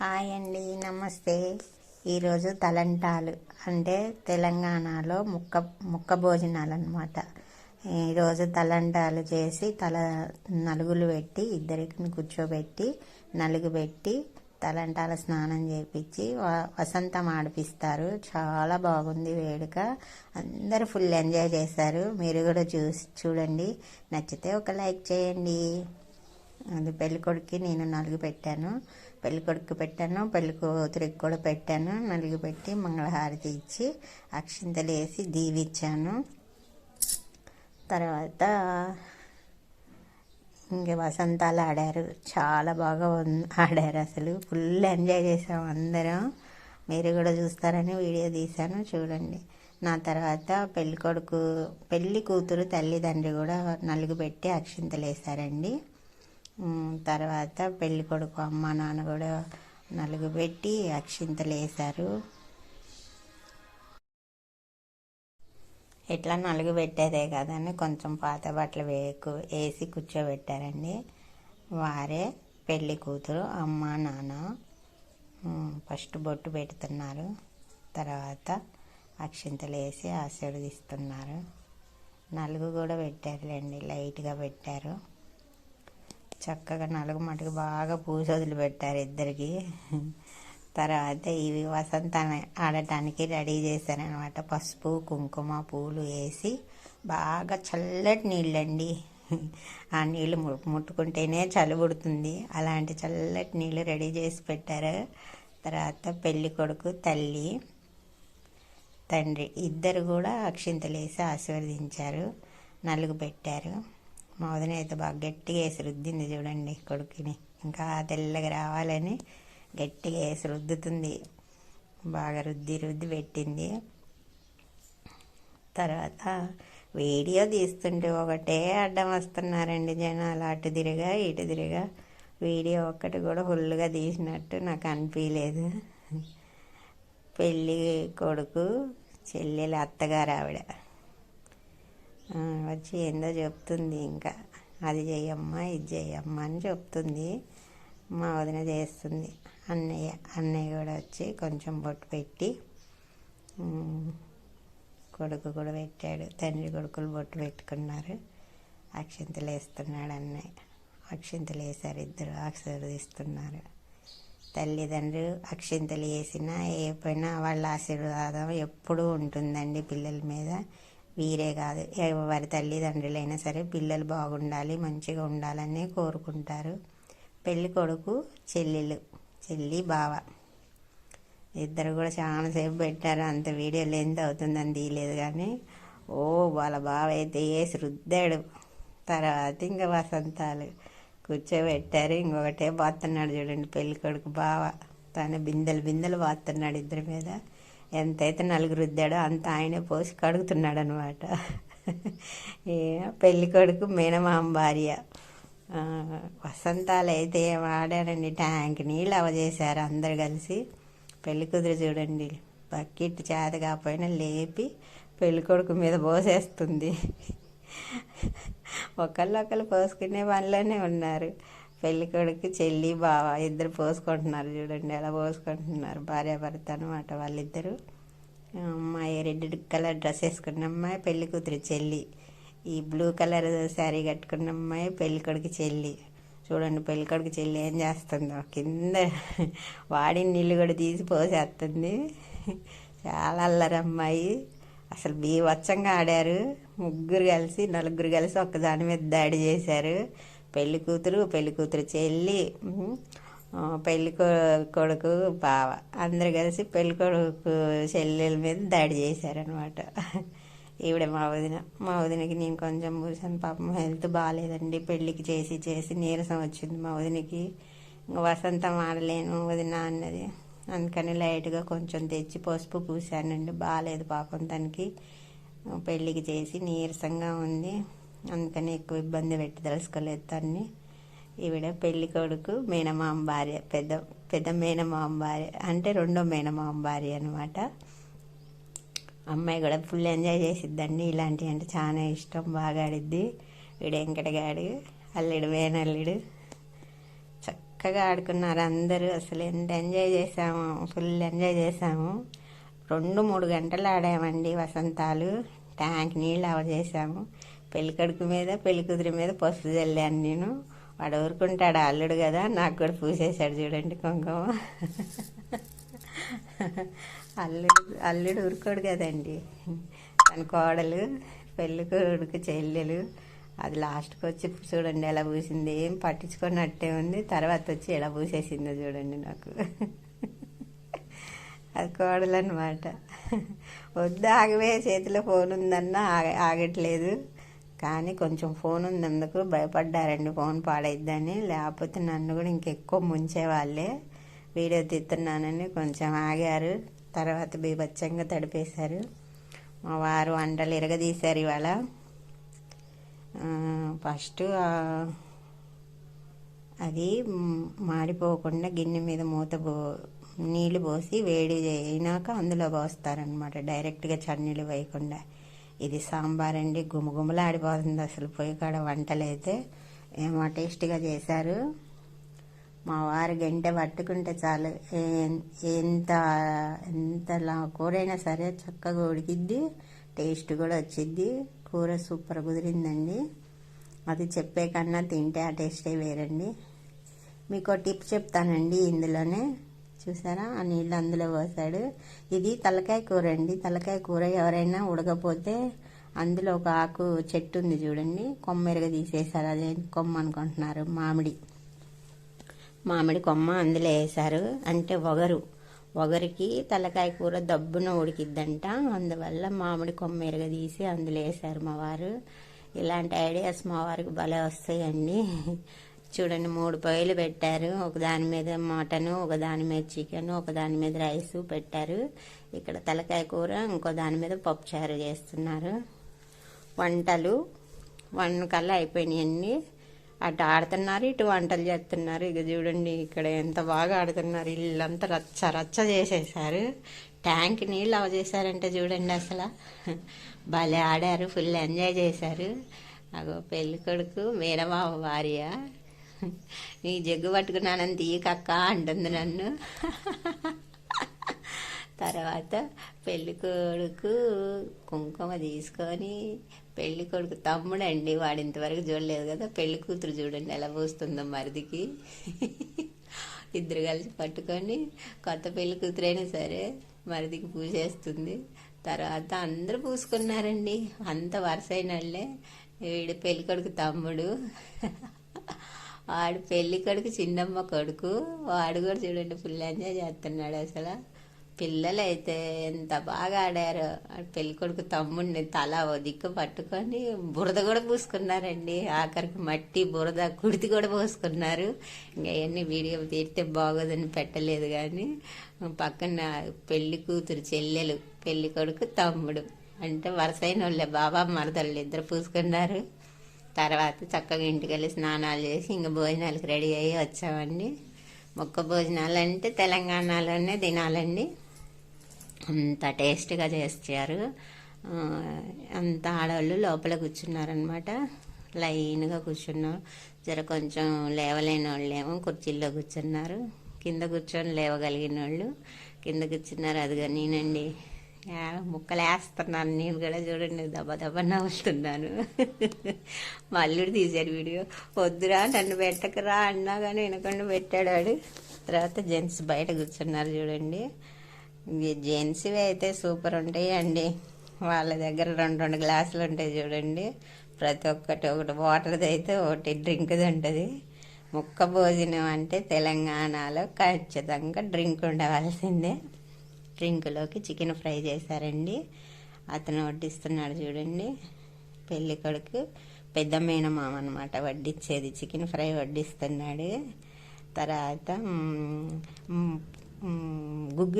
Hi అండి, నమస్తే. ఈరోజు తలంటాలు అంటే తెలంగాణలో ముక్క భోజనాలు అనమాట. ఈరోజు తలంటాలు చేసి నలుగులు పెట్టి ఇద్దరికి కూర్చోబెట్టి నలుగు పెట్టి తలంటాల స్నానం చేపించి వసంతం ఆడిపిస్తారు. చాలా బాగుంది వేడుక. అందరూ ఫుల్ ఎంజాయ్ చేశారు. మీరు కూడా చూడండి. నచ్చితే ఒక లైక్ చేయండి. అది పెళ్ళికొడుకి నేను నలుగు పెట్టాను, పెళ్ళికొడుకు పెట్టాను, పెళ్ళి కూతురికి కూడా పెట్టాను. నలుగు పెట్టి మంగళహారతి ఇచ్చి అక్షింతలు వేసి దీవిచ్చాను. తర్వాత ఇంక వసంతాలు ఆడారు. చాలా బాగా ఆడారు. అసలు ఫుల్ ఎంజాయ్ చేసాం అందరం. మీరు కూడా చూస్తారని వీడియో తీశాను, చూడండి. నా తర్వాత పెళ్ళి కూతురు తల్లిదండ్రి కూడా నలుగు పెట్టి అక్షింతలు వేశారండి. తర్వాత పెళ్ళి కొడుకు అమ్మ నాన్న కూడా నలుగు పెట్టి అక్షింతలు వేశారు. ఇట్లా నలుగు పెట్టేదే కదని కొంచెం పాత బట్టలు వేసి కూర్చోబెట్టారండి. వారే పెళ్ళి కూతురు అమ్మ నాన్న ఫస్ట్ బొట్టు పెడుతున్నారు. తర్వాత అక్షింతలు వేసి ఆశీర్వదిస్తున్నారు. నలుగు కూడా పెట్టారులేండి, లైట్గా పెట్టారు. చక్కగా నలుగు మటుకు బాగా పూసి వదిలిపెట్టారు ఇద్దరికి. తర్వాత ఇవి వసంతాన్ని ఆడటానికి రెడీ చేశారనమాట. పసుపు కుంకుమ పూలు వేసి బాగా చల్లటి నీళ్ళండి. ఆ నీళ్ళు ముట్టుకుంటేనే చలిపుడుతుంది. అలాంటి చల్లటి నీళ్ళు రెడీ చేసి పెట్టారు. తర్వాత పెళ్ళి కొడుకు తల్లి తండ్రి ఇద్దరు కూడా అక్షింతలు వేసి ఆశీర్వదించారు, నలుగు పెట్టారు. మా వదిన అయితే బాగా గట్టిగా వేసి రుద్దింది, చూడండి. కొడుకుని ఇంకా తెల్లగా రావాలని గట్టిగా వేసి రుద్దుతుంది. బాగా రుద్ది పెట్టింది. తర్వాత వీడియో తీస్తుంటే ఒకటే అడ్డం వస్తున్నారండి జనాలు. అటు తిరిగా ఇటు తిరిగా. వీడియో ఒక్కటి కూడా ఫుల్గా తీసినట్టు నాకు అనిపించలేదు. పెళ్ళి కొడుకు చెల్లెలు అత్తగారు ఆవిడ వచ్చి ఏందో చెప్తుంది. ఇంకా అది చెయ్యమ్మా ఇది చెయ్యమ్మా అని చెప్తుంది. మా వదిన చేస్తుంది. అన్నయ్య కూడా వచ్చి కొంచెం బొట్టు పెట్టి కొడుకు కూడా పెట్టాడు. తండ్రి కొడుకులు బొట్టు పెట్టుకున్నారు. అక్షింతలు వేస్తున్నాడు అన్నయ్య. అక్షింతలు వేశారు, ఇద్దరు ఆశీర్వదిస్తున్నారు. తల్లిదండ్రులు అక్షింతలు వేసినా ఏపోయినా వాళ్ళ ఆశీర్వాదం ఎప్పుడూ ఉంటుందండి పిల్లల మీద. వీరే కాదు, ఎవరి తల్లిదండ్రులైనా సరే పిల్లలు బాగుండాలి, మంచిగా ఉండాలని కోరుకుంటారు. పెళ్ళి కొడుకు చెల్లి బావ ఇద్దరు కూడా చాలాసేపు పెట్టారు. అంత వీడియోలు ఎంత అవుతుందని తీయలేదు కానీ వాళ్ళ బావ అయితే వేసి రుద్దాడు. తర్వాత ఇంకా వసంతాలు కూర్చోబెట్టారు. ఇంకొకటే బాతున్నాడు, చూడండి. పెళ్ళి కొడుకు బావ తను బిందెలు బాతున్నాడు ఇద్దరి మీద. ఎంతైతే నలుగు రుద్దాడో అంత ఆయనే పోసి కడుగుతున్నాడు అనమాట. పెళ్ళి కొడుకు మేనమామ భార్య వసంతాలు అయితే వాడారండి. ట్యాంక్ నీళ్ళు అవజేశారు అందరు కలిసి. పెళ్ళి కుదిరి చూడండి, బకెట్ చేత కాకపోయినా లేపి పెళ్ళి కొడుకు మీద పోసేస్తుంది. ఒకళ్ళు పోసుకునే వాళ్ళనే ఉన్నారు. పెళ్ళి కొడుకు చెల్లి బావ ఇద్దరు పోసుకుంటున్నారు, చూడండి ఎలా పోసుకుంటున్నారు. భార్యాభర్త అనమాట వాళ్ళిద్దరు. అమ్మాయి రెడ్ కలర్ డ్రెస్ వేసుకున్న అమ్మాయి పెళ్ళి కూతురు చెల్లి. ఈ బ్లూ కలర్ శారీ కట్టుకున్న అమ్మాయి పెళ్ళి కొడుకు చెల్లి. చూడండి పెళ్ళి కొడుకు చెల్లి ఏం చేస్తుందో. కింద వాడిన నీళ్ళు కూడా తీసి పోసేస్తుంది. చాలా అల్లరి అమ్మాయి. అసలు బీభత్సంగా ఆడారు. నలుగురు కలిసి ఒక్కదాని మీద దాడి చేశారు. పెళ్ళి కూతురు చెల్లి, పెళ్ళి కొడుకు బావ అందరు కలిసి పెళ్ళి కొడుకు చెల్లెల మీద దాడి చేశారనమాట. ఈవిడ మా వదినకి నేను కొంచెం పూసాను. పాపం హెల్త్ బాగాలేదండి. పెళ్ళికి చేసి నీరసం వచ్చింది మా వదినకి. ఇంకా వసంతం ఆడలేను వదిన అన్నది. అందుకని లైట్గా కొంచెం తెచ్చి పసుపు పూసానండి. బాగాలేదు పాపం తనకి. పెళ్ళికి చేసి నీరసంగా ఉంది. అందుకని ఎక్కువ ఇబ్బంది పెట్టి తెలుసుకోలేదు తన్ని. ఈవిడ పెళ్ళి కొడుకు మేనమామ భార్య, పెద్ద మేనమామ భార్య అంటే రెండో మేనమామ భార్య అనమాట. అమ్మాయి కూడా ఫుల్ ఎంజాయ్ చేసిద్దండి. ఇలాంటివి అంటే చాలా ఇష్టం, బాగా ఆడిద్ది. వీడు వెంకటగాడు అల్లుడు, మేనల్లుడు. చక్కగా ఆడుకున్నారు అందరూ. అసలు ఎంత ఎంజాయ్ చేసాము, ఫుల్ ఎంజాయ్ చేసాము. 2-3 గంటలు ఆడామండి వసంతాలు. ట్యాంక్ నీళ్ళు చేసాము. పెళ్ళికొడుకు మీద పెళ్ళికూతురి మీద పసుపు చల్లాను నేను. వాడు ఊరుకుంటాడు, అల్లుడు కదా, నాకు కూడా పూసేశాడు చూడండి కుంకుమ. అల్లుడు ఊరుకోడు కదండి. తన కోడలు పెళ్ళికొడుకు చెల్లెలు అది లాస్ట్కి వచ్చి చూడండి ఎలా పూసింది. ఏం పట్టించుకున్నట్టే ఉంది. తర్వాత వచ్చి ఎలా పూసేసిందో చూడండి నాకు. అది కోడలు అనమాట. వద్దు ఆగవే, చేతిలో ఫోన్ ఉందన్నా ఆగట్లేదు. కానీ కొంచెం ఫోన్ ఉన్నందుకు భయపడ్డారండి, ఫోన్ పాడైద్దని. లేకపోతే నన్ను కూడా ఇంకెక్కువ ముంచేవాళ్ళే. వీడియో తీస్తున్నానని కొంచెం ఆగారు. తర్వాత బీభత్సంగా తడిపేశారు. మా వారు వంటలు ఇరగదీశారు ఇవాళ. ఫస్ట్ అది మాడిపోకుండా గిన్నె మీద నీళ్ళు పోసి వేడి అయినాక అందులో పోస్తారనమాట, డైరెక్ట్గా చన్నీళ్ళు వేయకుండా. ఇది సాంబార్ అండి, గుమగుమలాడిపోతుంది అసలు పొయ్యి కాడ వంటలైతే. ఏమో టేస్ట్గా చేశారు. మా వారు గంట పట్టుకుంటే చాలు, ఎంతలా కూరైనా సరే చక్కగా ఉడికిద్ది, టేస్ట్ కూడా వచ్చిద్ది. కూర సూపర్ కుదిరిందండి. అది చెప్పే కన్నా తింటే ఆ టేస్టే వేరండి. మీకు టిప్ చెప్తానండి ఇందులోనే. చూసారా, ఆ నీళ్ళు అందులో పోసాడు. ఇది తలకాయ కూర అండి. తలకాయ కూర ఎవరైనా ఉడకపోతే అందులో ఒక ఆకు చెట్టు ఉంది చూడండి, కొమ్మెరగా తీసేశారు. అదే కొమ్మ అనుకుంటున్నారు, మామిడి కొమ్మ అందులో వేశారు. అంటే ఒగరికి తలకాయ కూర దబ్బున ఉడికిద్దంట. అందువల్ల మామిడి కొమ్మ తీసి అందులో వేశారు మా వారు. ఇలాంటి ఐడియాస్ మా వారికి భలే వస్తాయండి. చూడండి, 3 పొయ్యిలు పెట్టారు. ఒక దాని మీద మటను, ఒక దాని మీద చికెన్, ఒక దాని మీద రైస్ పెట్టారు. ఇక్కడ తలకాయ కూర, ఇంకో దాని మీద పప్పుచారు చేస్తున్నారు. వంటలు 1 కల్లా అయిపోయినాయండి. అటు ఆడుతున్నారు, ఇటు వంటలు చేస్తున్నారు. ఇక చూడండి ఇక్కడ ఎంత బాగా ఆడుతున్నారు. ఇల్లంతా రచ్చ రచ్చ చేసేసారు. ట్యాంక్ నీళ్ళు చేశారంటే చూడండి అసలు భలే ఆడారు, ఫుల్ ఎంజాయ్ చేశారు. అగో పెళ్ళి కొడుకు మేనమావ భార్య, నీ జగ్గు పట్టుకున్నానని తీయకక్క అంటుంది నన్ను. తర్వాత పెళ్ళి కొడుకు కుంకుమ తీసుకొని, పెళ్ళి కొడుకు తమ్ముడండి, వాడు ఇంతవరకు చూడలేదు కదా. పెళ్లి కూతురు చూడండి ఎలా పూస్తుందో మరిదికి. ఇద్దరు కలిసి పట్టుకొని, కొత్త పెళ్లి కూతురైనా సరే మరిదికి పూసేస్తుంది. తర్వాత అందరూ పూసుకున్నారండి, అంత వరుస అయిన వాళ్ళే. వీడు పెళ్లి కొడుకు తమ్ముడు, వాడు పెళ్లి కొడుకు చిన్నమ్మ కొడుకు. వాడు కూడా చూడండి ఫుల్ ఎంజాయ్ చేస్తున్నాడు అసలు. పిల్లలు అయితే ఎంత బాగా ఆడారు. పెళ్లి కొడుకు తమ్ముడిని తల ఓ దిక్కు పట్టుకొని బురద కూడా పూసుకున్నారండి. ఆఖరికి మట్టి బురద కుడితి కూడా పోసుకున్నారు. ఇంకా అవన్నీ వీడియో తీస్తే బాగోదని పెట్టలేదు. కానీ పక్కన పెళ్లి కూతురు చెల్లెలు, పెళ్లి కొడుకు తమ్ముడు అంటే వరుసైన వాళ్ళే, బాబా మరదళ్ళు ఇద్దరు పూసుకున్నారు. తర్వాత చక్కగా ఇంటికి వెళ్ళి స్నానాలు చేసి ఇంకా భోజనాలకు రెడీ అయ్యి వచ్చామండి. మొక్క భోజనాలు అంటే తెలంగాణలోనే తినాలండి, అంత టేస్ట్గా చేస్తారు. అంత ఆడవాళ్ళు లోపల కూర్చున్నారనమాట, లైన్గా కూర్చున్నారు. కొంచెం లేవలేని వాళ్ళు ఏమో కుర్చీల్లో కూర్చున్నారు. కింద కూర్చొని లేవగలిగిన వాళ్ళు కింద కూర్చున్నారు. అదిగా నేనండి, ముక్కలు వేస్తున్నాను నేను కూడా. చూడండి దెబ్బ దెబ్బ నవ్వుతున్నాను. మా అల్లుడు తీశాడు వీడియో. వద్దురా నన్ను పెట్టకరా అన్నా కానీ వినకుండా పెట్టాడు వాడు. తర్వాత జెంట్స్ బయట కూర్చున్నారు చూడండి. జెంట్స్వి అయితే సూపర్ ఉంటాయి అండి. వాళ్ళ దగ్గర 2 గ్లాసులు ఉంటాయి చూడండి. ప్రతి ఒకటి వాటర్ది అయితే ఒకటి డ్రింక్ది ఉంటుంది. ముక్క భోజనం అంటే తెలంగాణలో ఖచ్చితంగా డ్రింక్ ఉండవలసిందే. డ్రింక్లోకి చికెన్ ఫ్రై చేశారండి. అతను వడ్డిస్తున్నాడు చూడండి. పెళ్ళి కొడుకు పెద్ద మేనమామ అనమాట వడ్డిచ్చేది, చికెన్ ఫ్రై వడ్డిస్తున్నాడు. తర్వాత గుగ్గి